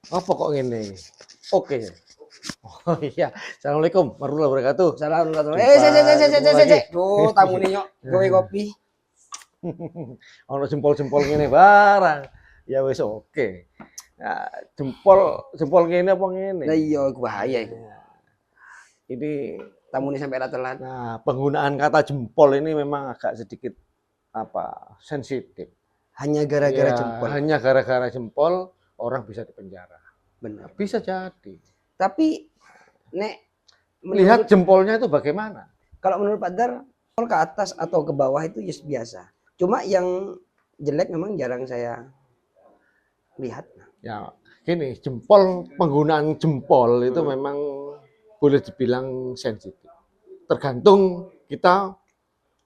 Apa kok ngene? Oke. Oh iya. Assalamualaikum warahmatullahi wabarakatuh. Salam Ketemu lagi. Duh, tamu nih nyok, gawe kopi. Ono jempol-jempol ngene barang. Ya wis oke. Nah, jempol ngene apa ngene? Lah iya, bahaya itu. Ini Tamu nih sampai telat. nah, penggunaan kata jempol ini memang agak sedikit apa? Sensitif. Hanya gara-gara Ya, jempol. hanya gara-gara jempol orang bisa dipenjara. Benar. Bisa jadi. Tapi nek Lihat jempolnya itu bagaimana? kalau menurut Pak Dar, jempol ke atas atau ke bawah itu ya biasa. Cuma yang jelek memang jarang saya lihat. Ya, gini, penggunaan jempol itu memang boleh dibilang sensitif. Tergantung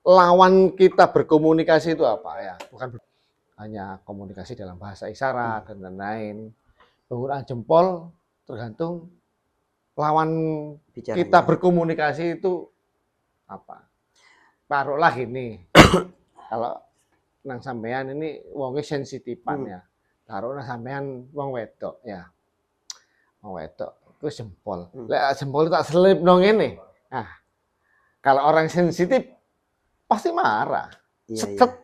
lawan kita berkomunikasi itu apa ya, bukan hanya komunikasi dalam bahasa isyarat dan lain-lain. Penggunaan jempol tergantung lawan kita berkomunikasi itu apa. Taruhlah ini, kalau nang sampean ini wongnya sensitifan ya. Taruhlah sampean wong wedok ya. Wong wedok itu jempol. Lek jempol tak selip dong ini. Nah, kalau orang sensitif pasti marah. Seket.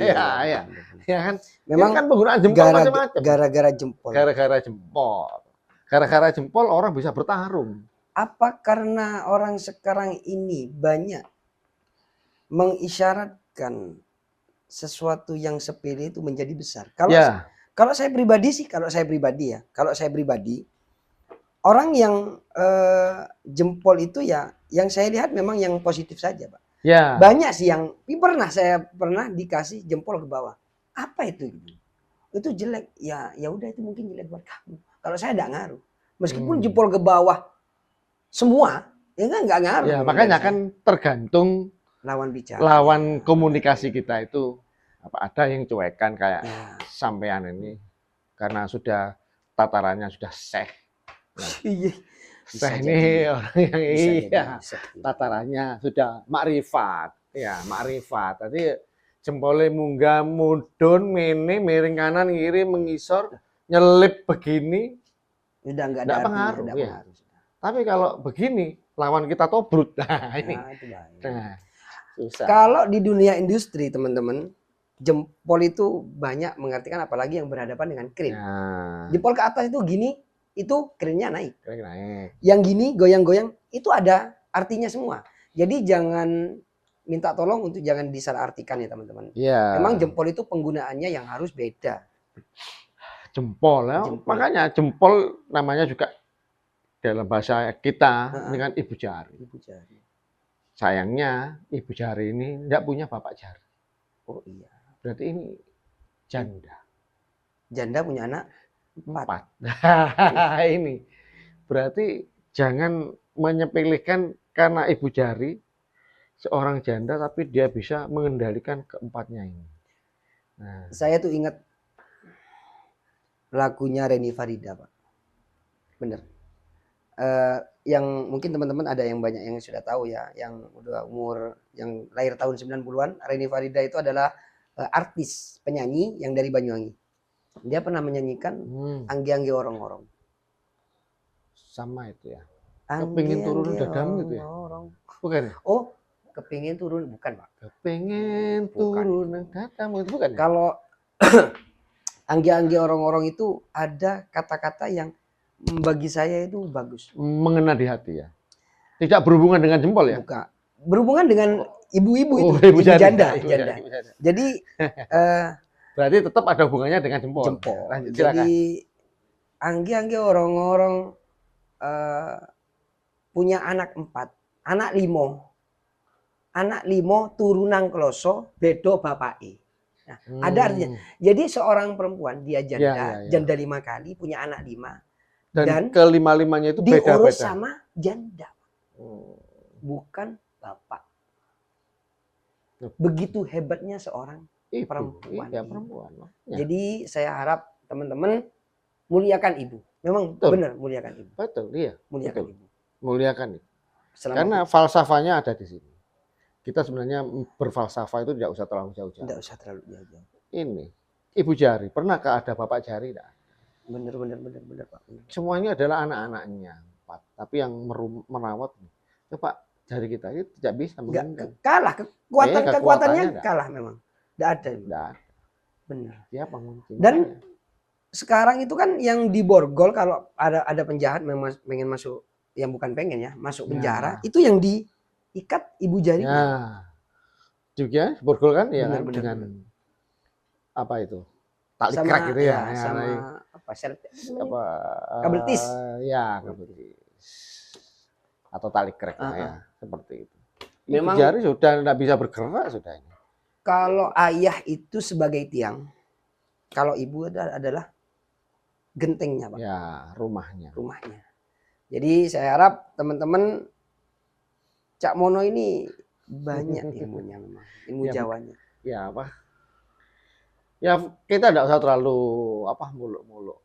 Iya. Ya kan? Memang kan penggunaan jempol macam-macam. Gara-gara jempol. Gara-gara jempol. Gara-gara jempol orang bisa bertarung. Apa karena orang sekarang ini banyak mengisyaratkan sesuatu yang sepele itu menjadi besar? Kalau saya pribadi orang yang jempol itu ya, yang saya lihat memang yang positif saja, Pak. Ya. Banyak sih yang saya pernah dikasih jempol ke bawah. Apa itu? Itu jelek. Ya udah itu mungkin jelek buat kamu. Kalau saya enggak ngaruh. Meskipun jempol ke bawah semua, ya enggak ngaruh. Ya, makanya kan tergantung lawan bicara. Lawan komunikasi kita itu apa ada yang cuekan kayak sampean ini karena sudah tatarannya sudah seh. Iya. Seh ini orang yang tatarannya sudah makrifat. Ya, makrifat. Tadi jempolnya munggah mudun mene miring kanan kiri mengisor nyelip begini udah enggak pengaruh ya. Tapi kalau begini lawan kita tobrut. Nah, ini. Susah. Kalau di dunia industri teman-teman, jempol itu banyak mengartikan apalagi yang berhadapan dengan krin. Jempol ke atas itu gini, itu krinnya naik. Yang gini goyang-goyang itu ada artinya semua. Jadi jangan minta tolong untuk jangan disalahartikan ya teman-teman. Memang jempol itu penggunaannya yang harus beda. Jempol. Makanya jempol namanya juga dalam bahasa kita dengan ibu jari. Sayangnya ibu jari ini tidak punya bapak jari. Oh iya. Berarti ini janda. Janda punya anak 4. Ini berarti jangan menyepelekan karena ibu jari seorang janda tapi dia bisa mengendalikan keempatnya ini. Nah. Saya tuh ingat lagunya Reni Farida, Pak. Bener. Yang mungkin teman-teman ada yang banyak yang sudah tahu ya, yang udah umur yang lahir tahun 90-an, Reni Farida itu adalah artis penyanyi yang dari Banyuwangi. Dia pernah menyanyikan Anggi-anggi orong-orong. Sama itu ya. Kepingin turun dadamu gitu ya. Bukan ya? Oh, kepingin turun bukan, Pak. Kepingin turun dadamu itu bukan ya? Kalau Anggi-anggi orong-orong itu ada kata-kata yang bagi saya itu bagus. Mengena di hati ya. Tidak berhubungan dengan jempol ya? Bukan. Berhubungan dengan ibu-ibu itu. Ibu janda. Jadi berarti tetap ada hubungannya dengan jempol. Lanjut, jadi anggi-anggi orang-orang punya anak 4, anak 5. Anak 5 turunan kloso bedo bapake. Nah, ada artinya. Jadi seorang perempuan dia janda, janda 5 kali, punya anak 5. Dan kelima-limanya itu beda-beda. Diurus sama janda. Bukan bapak. Begitu hebatnya seorang perempuan. Iya, perempuan. Ya. Jadi saya harap teman-teman muliakan ibu. Memang benar muliakan ibu. Betul, iya. Muliakan ibu. Muliakan ibu. Karena falsafahnya ada di sini. Kita sebenarnya berfalsafah itu tidak usah terlalu jauh-jauh. Tidak usah terlalu jauh-jauh. Ini, ibu jari. Pernahkah ada bapak jari? Tidak. Bener Pak. Semuanya adalah anak-anaknya, tapi yang merawat coba dari kita itu tidak bisa mengendalikan. Kalah kekuatannya kalah memang. Tidak ada. Tidak. Benar. Siapa mungkin? Dan sekarang itu kan yang diborgol kalau ada penjahat memang pengen masuk, yang bukan pengen ya, masuk penjara, itu yang diikat ibu jari. Juga borgol kan ya kan dengan apa itu? Tali krek gitu ya. Sama apa? Kabel tis. Ya, kabel tis. Atau tali krek ya, seperti itu. Memang jari sudah tidak bisa bergerak sudah ini. Kalau ayah itu sebagai tiang, kalau ibu adalah gentengnya, Pak. Ya, rumahnya. Jadi saya harap teman-teman Cak Mono ini banyak ilmunya memang, ilmu Jawanya. Ya apa? Ya kita tidak usah terlalu muluk-muluk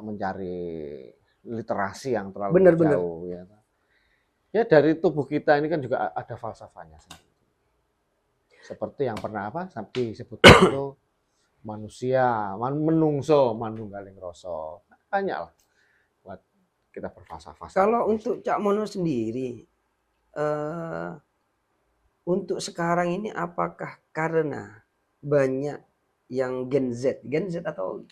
mencari literasi yang terlalu jauh ya. Ya dari tubuh kita ini kan juga ada falsafahnya sendiri. Seperti yang pernah disebutkan itu manusia, menungso, manunggaling rasa. Banyak lah buat kita berfalsafah. Kalau untuk Cak Mono sendiri, untuk sekarang ini apakah karena banyak yang Gen Z atau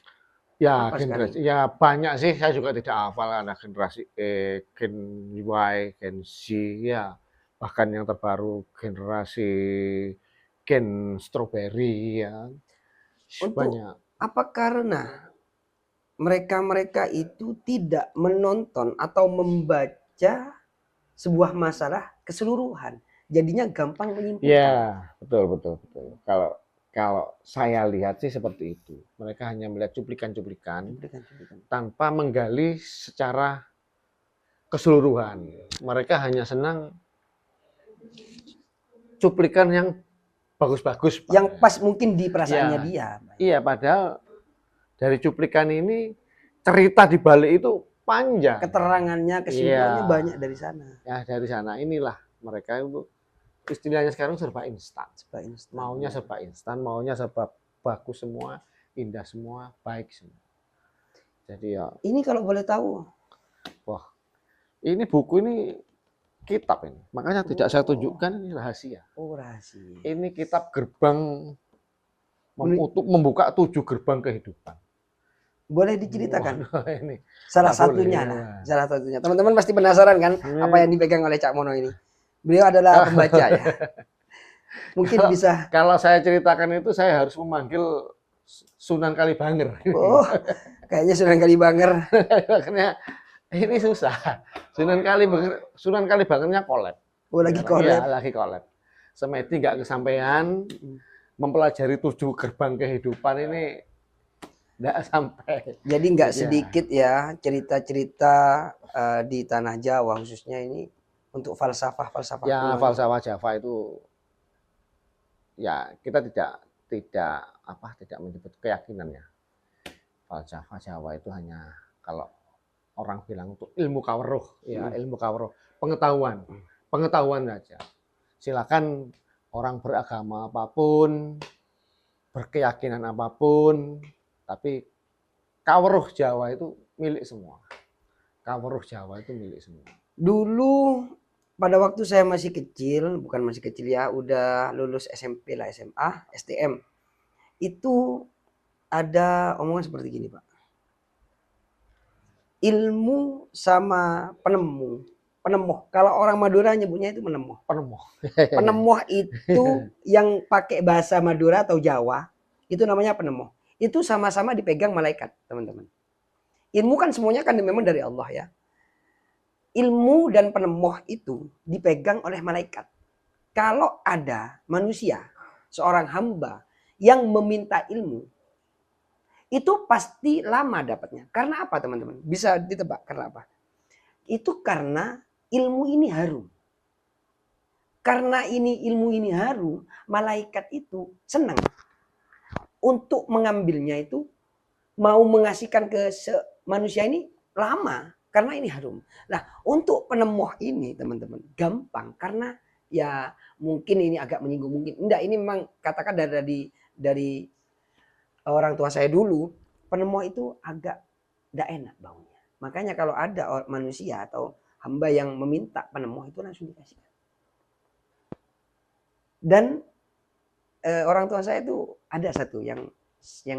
ya generasi ya banyak sih, saya juga tidak hafal, ada generasi Gen Y, Gen Z ya, bahkan yang terbaru generasi Gen Strawberry ya. Banyak. Apa karena mereka itu tidak menonton atau membaca sebuah masalah keseluruhan, jadinya gampang menyimpulkan? Ya, betul. Kalau saya lihat sih seperti itu. Mereka hanya melihat cuplikan-cuplikan tanpa menggali secara keseluruhan. Mereka hanya senang cuplikan yang bagus-bagus, yang pas mungkin di perasaannya dia. Iya, padahal dari cuplikan ini cerita di balik itu panjang. Keterangannya, kesimpulannya banyak dari sana. Ya, dari sana inilah mereka itu istilahnya sekarang serba instan. Maunya serba instan, maunya serba bagus semua, indah semua, baik semua. Jadi ya. Ini kalau boleh tahu. Wah, ini buku ini kitab ini. Makanya tidak saya tunjukkan, ini rahasia. Rahasia. Ini kitab gerbang untuk membuka 7 gerbang kehidupan. Boleh diceritakan? Ini. Salah satunya. Teman-teman pasti penasaran kan apa yang dipegang oleh Cak Mono ini. Beliau adalah pembaca ya. Mungkin bisa. Kalau saya ceritakan itu saya harus memanggil Sunan Kalibanger. Kayaknya Sunan Kalibanger. Makanya ini susah. Sunan Kalibangernya kolab. Lagi kolab. Ya, lagi kolab. Semedi nggak kesampaian mempelajari 7 gerbang kehidupan ini nggak sampai. Jadi nggak sedikit ya cerita-cerita di tanah Jawa khususnya ini untuk falsafah. Ya, falsafah Jawa itu ya kita tidak menyebut keyakinannya. Falsafah Jawa itu hanya kalau orang bilang itu ilmu kawruh, ya ilmu kawruh, pengetahuan saja. Silakan orang beragama apapun, berkeyakinan apapun, tapi kawruh Jawa itu milik semua. Kawruh Jawa itu milik semua. Dulu pada waktu saya masih kecil, bukan masih kecil ya, udah lulus SMP lah, SMA, STM. Itu ada omongan seperti gini, Pak. Ilmu sama penemuh. Kalau orang Madura nyebutnya itu penemuh. Penemuh itu yang pakai bahasa Madura atau Jawa, itu namanya penemuh. Itu sama-sama dipegang malaikat, teman-teman. Ilmu kan semuanya kan memang dari Allah ya. Ilmu dan penemuh itu dipegang oleh malaikat. Kalau ada manusia, seorang hamba yang meminta ilmu, itu pasti lama dapatnya. Karena apa teman-teman? Bisa ditebak karena apa? Itu karena ilmu ini harum. Karena ilmu ini harum, malaikat itu senang untuk mengambilnya, itu mau mengasihkan ke manusia ini lama. Karena ini harum. Nah, untuk penemuh ini teman-teman gampang karena ya mungkin ini agak menyinggung, mungkin enggak, ini memang katakan dari orang tua saya dulu, penemuh itu agak tidak enak baunya. Makanya kalau ada manusia atau hamba yang meminta penemuh itu langsung dikasihkan. Dan orang tua saya itu ada satu yang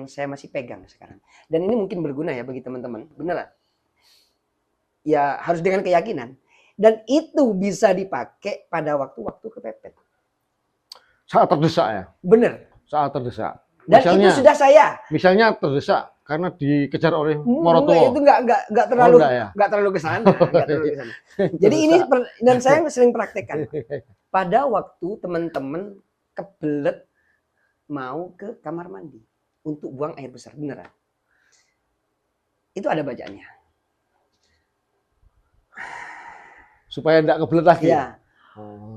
saya masih pegang sekarang. Dan ini mungkin berguna ya bagi teman-teman. Beneran. Ya harus dengan keyakinan. Dan itu bisa dipakai pada waktu-waktu kepepet. Saat terdesak ya? Bener. Saat terdesak. Dan misalnya, itu sudah saya. Misalnya terdesak karena dikejar oleh Morotuo. Itu enggak terlalu ke sana, Jadi ini dan saya sering praktekkan. Pada waktu teman-teman kebelet mau ke kamar mandi untuk buang air besar, beneran. Itu ada bacaannya. Supaya enggak kebelet lagi. Ya.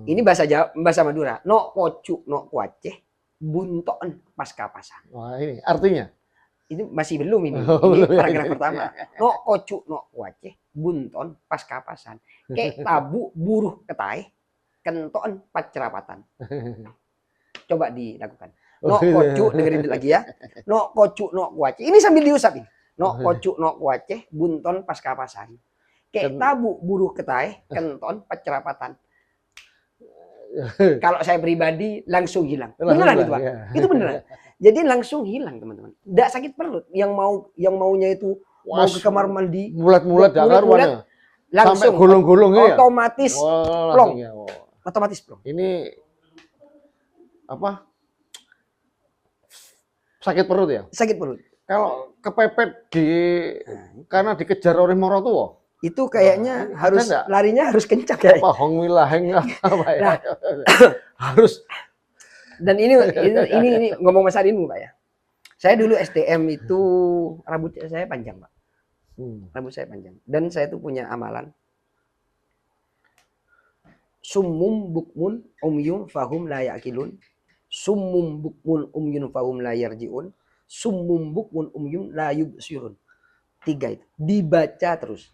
Ini bahasa Madura. No kocu no kuaceh bunton pas kapasan. Wah, ini artinya ini masih belum ini. Ini paragraf pertama. No kocu no kuaceh bunton pas kapasan. Kayak tabu buruh ketaih kenton pacerapatan. Coba dilakukan. No kocu, dengerin lagi ya. No kocu no kuaceh. Ini sambil diusap ini. No kocu no kuaceh bunton pas kapasan. Kayak tabu buruh ketaih kenton pacerapatan. Kalau saya pribadi langsung hilang. Beneran itu, Pak. Ya. Itu beneran. Jadi langsung hilang, teman-teman. Tidak sakit perut. Yang maunya itu mau ke kamar mandi, mulat-mulat langsung gulung-gulung ya. Otomatis plong. Ya. Otomatis plong. Ini apa? Sakit perut ya? Sakit perut. Kalau kepepet karena dikejar oleh Morotuo. Itu kayaknya larinya harus kencang ya. Apa hongwilaheng apa ya? Nah, harus. Dan ini ngomong masalah ilmu, Pak ya. Saya dulu STM itu rambut saya panjang, Pak. Rambut saya panjang. Dan saya itu punya amalan. Summum bukmun umyun fahum la yaqilun. Summum bukmun umyun fahum la yarjiun. Summum bukmun umyun la yubsirun. 3 itu. Dibaca terus.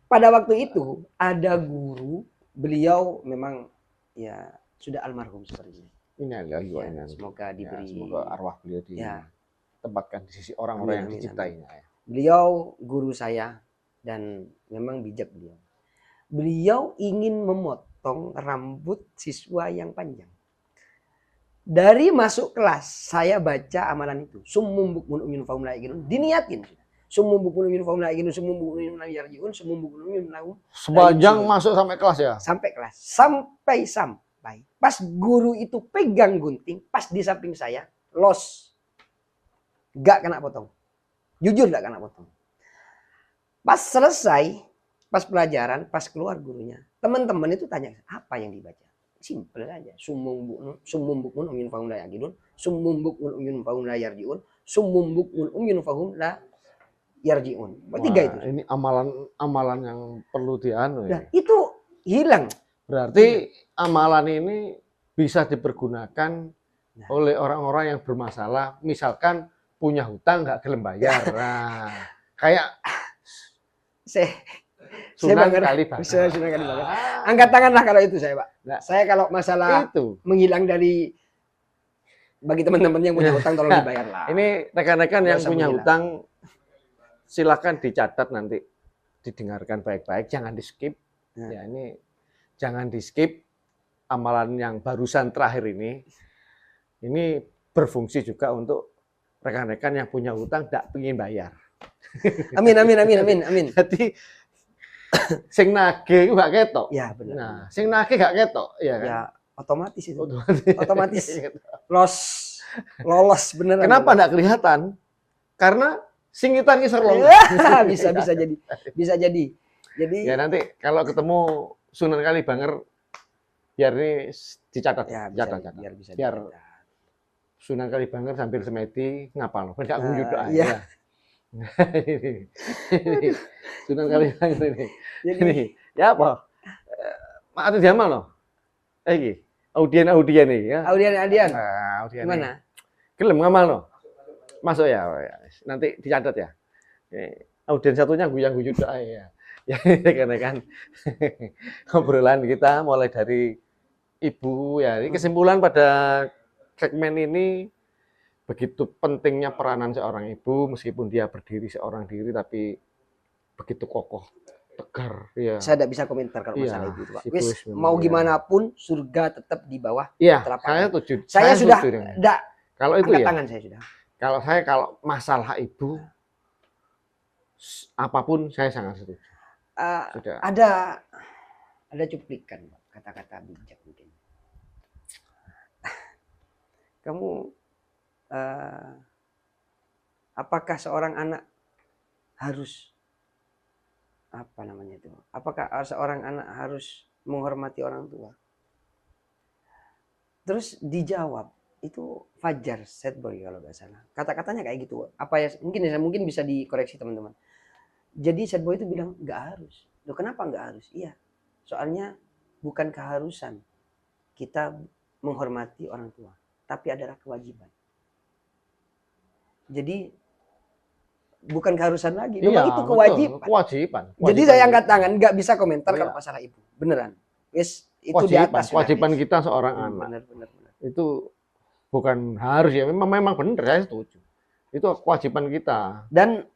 Pada waktu itu ada guru, beliau memang ya sudah almarhum seperti ini. Ini adalah ya, semoga diberi semoga arwah beliau ditempatkan di sisi orang-orang yang dicintainya. Ya. Beliau guru saya dan memang bijak beliau. Beliau ingin memotong rambut siswa yang panjang. Dari masuk kelas saya baca amalan itu. Summum bukmun umyun fahum la yaqilun. Diniatin. Summum bukmun umyun fahum la yaqilun, summum bukmun umyun la yarjiun, summum bukmun umyun lahum. Sepanjang masuk sampai kelas ya? Sampai kelas. Sampai. Pas guru itu pegang gunting, pas di samping saya, los. Gak kena potong. Jujur gak kena potong. Pas selesai, pas pelajaran, pas keluar gurunya, teman-teman itu tanya, apa yang dibaca? Simple aja. Summum bukmun umyun fahum la yaqilun, summum bukmun umyun fahum la yarjiun, summum bukmun umyun fahum la yarjiun. 3 itu. Ini amalan yang perlu dianu ya. Nah, itu hilang. Berarti amalan ini bisa dipergunakan oleh orang-orang yang bermasalah, misalkan punya hutang nggak gelem bayar. Nah, kayak Sunan Kalibaga. Angkat tangan lah kalau itu saya, Pak. Nah, saya kalau masalah itu menghilang dari bagi teman-teman yang punya hutang tolong dibayar lah. Ini rekan-rekan yang punya hutang silakan dicatat nanti, didengarkan baik-baik, jangan di-skip. Ya, ini jangan di-skip. Amalan yang barusan terakhir ini berfungsi juga untuk rekan-rekan yang punya hutang tidak ingin bayar. Amin. Jadi sing nagih gak ketok. Ya, benar. Nah, sing nagih gak ketok, ya kan? Ya, otomatis itu. Otomatis. Lolos beneran. Kenapa enggak kelihatan? Karena singitan kisar lolos. Bisa jadi. Jadi ya nanti kalau ketemu Sunan Kalibanger biar ini dicatat ya, catat. Biar Sunan Kalibanger sambil semedi ngapal. Enggak nguyuh doa. Iya. Ini Sunan Kalibanger ini. Ini ya apa? Mak atu diamal loh. Iki audien iki ya. Audien. Nah, audien. Gimana? Gelem ngamal loh. Masuk ya. Nanti dicatat ya. Audien satunya guyang-guyu doa ya. Ya kan obrolan kita mulai dari Ibu ya. Ini kesimpulan pada segmen ini begitu pentingnya peranan seorang ibu, meskipun dia berdiri seorang diri, tapi begitu kokoh, tegar. Ya. Saya tidak bisa komentar kalau masalah ibu itu, Pak. Wis, mau ya. gimana pun surga tetap di bawah telapak kaki. Saya setuju. Saya sudah tidak. Kalau itu ya. Tangan saya sudah. Kalau masalah ibu, apapun saya sangat setuju. Sudah. Ada cuplikan, Pak, kata-kata bijak mungkin. Kamu apakah seorang anak harus apa namanya itu? Apakah seorang anak harus menghormati orang tua? Terus dijawab, itu Fajar Sad Boy kalau nggak salah. Kata-katanya kayak gitu. Apa ya? Mungkin bisa dikoreksi teman-teman. Jadi Sad Boy itu bilang nggak harus. Loh, kenapa nggak harus? Iya, soalnya bukan keharusan kita menghormati orang tua, tapi adalah kewajiban. Jadi bukan keharusan lagi, memang itu kewajiban. Jadi saya angkat tangan, nggak bisa komentar kalau masalah ibu, beneran. Yes, itu kewajiban, di atas. Kewajiban kita seorang anak. Bener. Itu bukan harus ya, memang benar, saya setuju. Itu kewajiban kita. Dan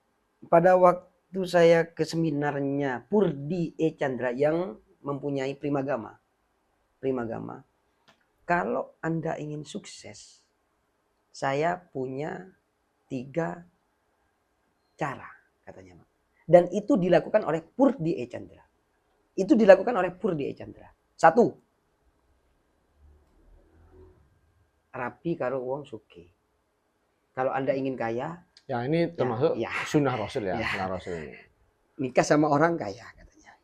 pada waktu saya ke seminarnya Purdi E. Chandra yang mempunyai Primagama, kalau Anda ingin sukses, saya punya 3 cara katanya, Pak. Dan itu dilakukan oleh Purdi E. Chandra. 1. Rapi karo wong sugih. Kalau Anda ingin kaya, ya ini termasuk sunnah Rasul ya. Sunnah Rasul. Nikah sama orang kaya katanya.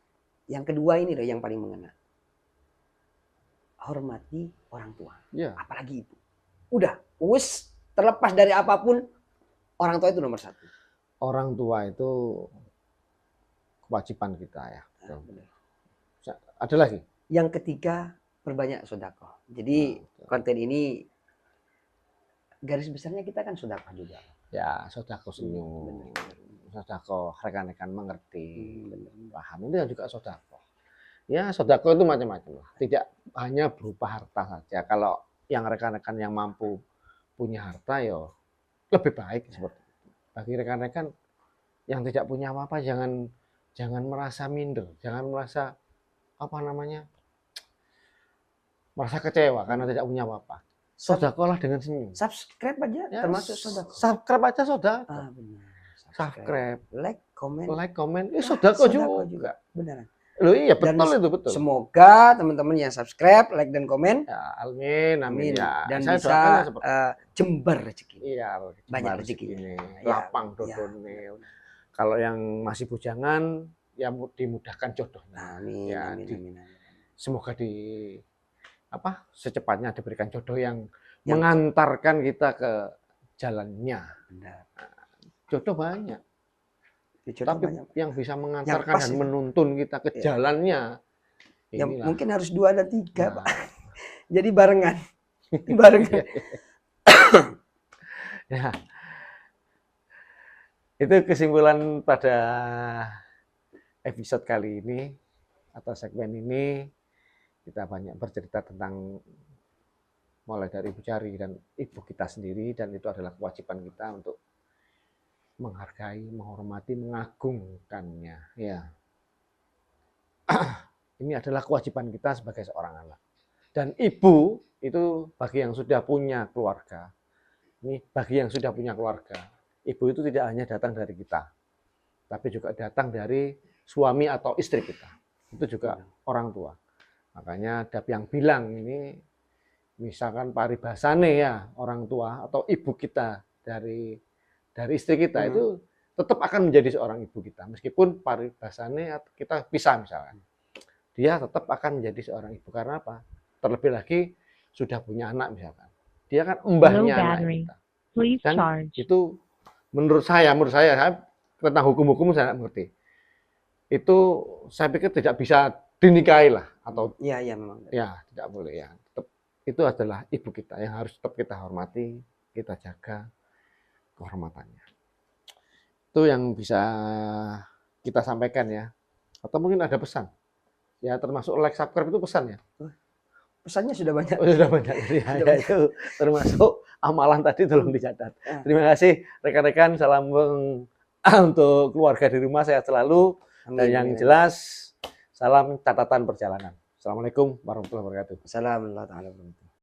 Yang kedua ini loh yang paling mengena. Hormati orang tua. Ya. Apalagi ibu. Udah, terlepas dari apapun, orang tua itu nomor 1. Orang tua itu kewajiban kita ya. Benar. Ada lagi? Yang ketiga, perbanyak sedekah. Jadi konten ini garis besarnya kita kan sedekah juga. Ya, sedekah senyum. Sedekah rekan-rekan mengerti, paham. Itu juga sedekah. Ya, sedekah itu macam-macam lah. Tidak hanya berupa harta saja. Kalau yang rekan-rekan yang mampu punya harta, ya lebih baik seperti itu. Bagi rekan-rekan yang tidak punya apa-apa, jangan merasa minder, jangan merasa merasa kecewa karena tidak punya apa-apa. Sedekahlah dengan senyum. Subscribe aja ya, termasuk sedekah. Subscribe aja sedekah. Benar. Subscribe, like, komen. Sedekah juga. Beneran. Loh iya, betul. Semoga teman-teman yang subscribe, like dan komen. Ya, amin. Ya. Dan saya bisa jembar rezeki. Iya, banyak rezeki ini. Lapang dodone. Kalau yang masih bujangan, ya dimudahkan jodohnya. Amin. Semoga secepatnya diberikan jodoh yang mengantarkan kita ke jalannya. Benar. Jodoh banyak. Tapi yang bisa mengantarkan dan menuntun kita ke jalannya. Yang mungkin harus 2 dan 3, Pak. Jadi barengan. Ya. Itu kesimpulan pada episode kali ini atau segmen ini. Kita banyak bercerita tentang mulai dari ibu jari dan ibu kita sendiri, dan itu adalah kewajiban kita untuk menghargai, menghormati, mengagungkannya. Ya, ini adalah kewajiban kita sebagai seorang anak. Dan ibu itu bagi yang sudah punya keluarga. Ini bagi yang sudah punya keluarga. Ibu itu tidak hanya datang dari kita, tapi juga datang dari suami atau istri kita. Itu juga orang tua. Makanya ada yang bilang ini, misalkan paribasane ya orang tua atau ibu kita dari istri kita itu tetap akan menjadi seorang ibu kita, meskipun paribasane kita pisah misalkan, dia tetap akan menjadi seorang ibu. Karena apa? Terlebih lagi sudah punya anak misalkan, dia kan mbahnya anak kita. Dan itu menurut saya tentang hukum-hukum saya mengerti. Itu saya pikir tidak bisa dinikahi lah, atau memang. Ya, tidak boleh ya. Tetap itu adalah ibu kita yang harus tetap kita hormati, kita jaga kehormatannya. Itu yang bisa kita sampaikan ya. Atau mungkin ada pesan. Ya, termasuk like, subscribe itu pesan ya. Pesannya sudah banyak. Sudah banyak. Ya, itu termasuk amalan tadi tolong dicatat. Terima kasih rekan-rekan, salam untuk keluarga di rumah, sehat selalu. Dan yang jelas, salam catatan perjalanan. Assalamualaikum warahmatullahi wabarakatuh. Assalamualaikum warahmatullahi wabarakatuh.